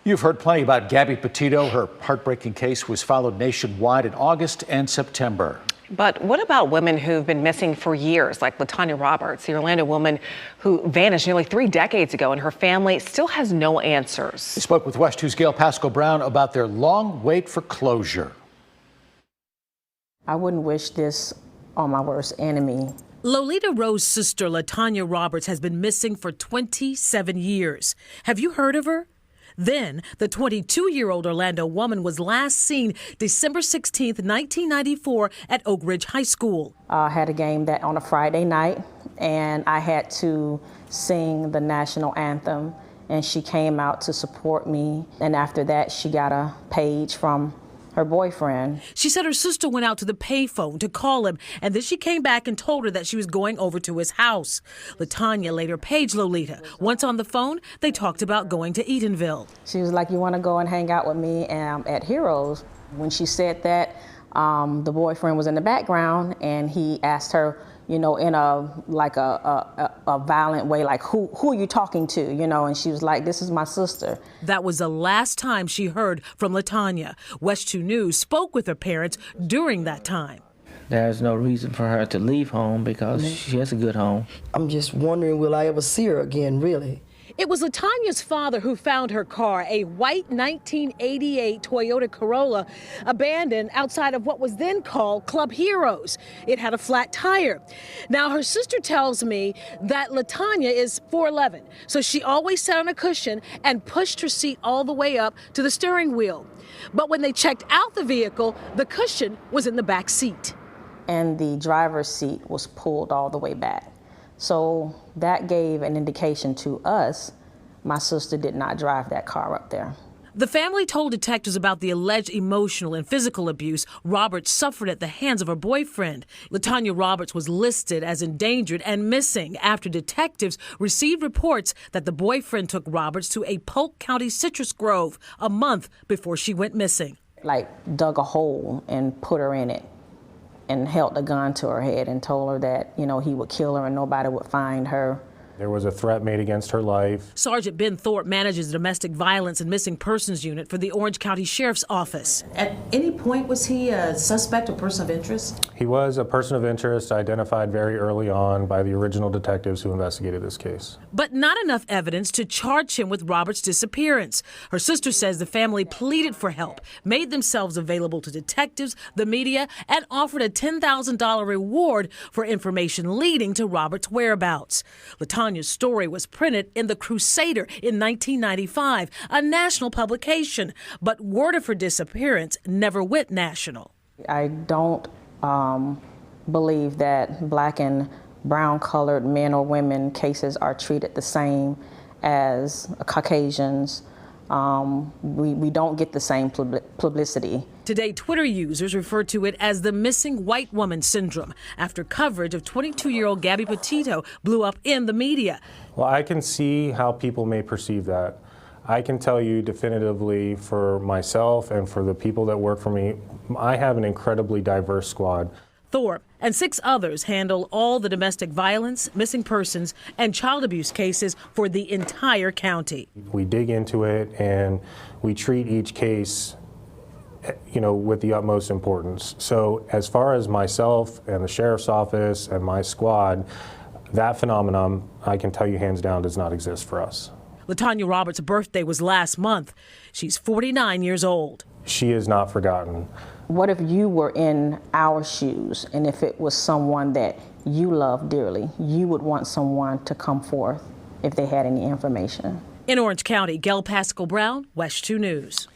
You've heard plenty about Gabby Petito. Her heartbreaking case was followed nationwide in August and September. But what about women who've been missing for years, like LaTonya Roberts, the Orlando woman who vanished nearly 3 decades ago, and her family still has no answers? We spoke with West 2's Gail Pascal-Brown about their long wait for closure. I wouldn't wish this on my worst enemy. Lolita Rose's sister, LaTonya Roberts, has been missing for 27 years. Have you heard of her? Then, the 22-year-old Orlando woman was last seen December 16, 1994 at Oak Ridge High School. I had a game that on a Friday night, and I had to sing the national anthem, and she came out to support me. And after that, she got a page from her boyfriend. She said her sister went out to the payphone to call him, and then she came back and told her that she was going over to his house. LaTonya later paged Lolita. Once on the phone, they talked about going to Eatonville. She was like, "You want to go and hang out with me at Heroes?" When she said that, the boyfriend was in the background, and he asked her, you know, in a violent way, like, who are you talking to, you know? And she was like, "This is my sister." That was the last time she heard from LaTonya. West 2 News spoke with her parents during that time. There's no reason for her to leave home because she has a good home. I'm just wondering, will I ever see her again, really? It was LaTonya's father who found her car, a white 1988 Toyota Corolla, abandoned outside of what was then called Club Heroes. It had a flat tire. Now, her sister tells me that LaTonya is 4'11", so she always sat on a cushion and pushed her seat all the way up to the steering wheel. But when they checked out the vehicle, the cushion was in the back seat. And the driver's seat was pulled all the way back. So that gave an indication to us my sister did not drive that car up there. The family told detectives about the alleged emotional and physical abuse Roberts suffered at the hands of her boyfriend. LaTonya Roberts was listed as endangered and missing after detectives received reports that the boyfriend took Roberts to a Polk County citrus grove a month before she went missing. Like dug a hole and put her in it, and held a gun to her head and told her that, you know, he would kill her and nobody would find her. There was a threat made against her life. Sergeant Ben Thorpe manages the Domestic Violence and Missing Persons Unit for the Orange County Sheriff's Office. At any point, was he a suspect or person of interest? He was a person of interest identified very early on by the original detectives who investigated this case. But not enough evidence to charge him with Roberts' disappearance. Her sister says the family pleaded for help, made themselves available to detectives, the media, and offered a $10,000 reward for information leading to Roberts' whereabouts. LaTonya's story was printed in The Crusader in 1995, a national publication, but word of her disappearance never went national. I don't believe that black and brown colored men or women cases are treated the same as Caucasians. We don't get the same publicity. Today, Twitter users refer to it as the missing white woman syndrome after coverage of 22-year-old Gabby Petito blew up in the media. Well, I can see how people may perceive that. I can tell you definitively for myself and for the people that work for me, I have an incredibly diverse squad. Thorpe and 6 others handle all the domestic violence, missing persons, and child abuse cases for the entire county. We dig into it and we treat each case, you know, with the utmost importance. So as far as myself and the sheriff's office and my squad, that phenomenon, I can tell you hands down, does not exist for us. LaTonya Roberts' birthday was last month. She's 49 years old. She is not forgotten. What if you were in our shoes, and if it was someone that you love dearly, you would want someone to come forth if they had any information? In Orange County, Gail Pascal-Brown, West 2 News.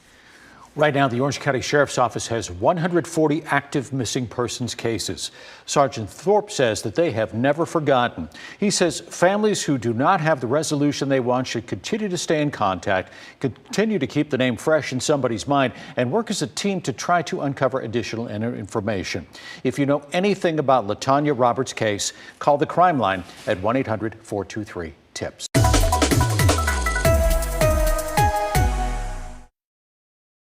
Right now, the Orange County Sheriff's Office has 140 active missing persons cases. Sergeant Thorpe says that they have never forgotten. He says families who do not have the resolution they want should continue to stay in contact, continue to keep the name fresh in somebody's mind, and work as a team to try to uncover additional information. If you know anything about LaTonya Roberts' case, call the crime line at 1-800-423-TIPS.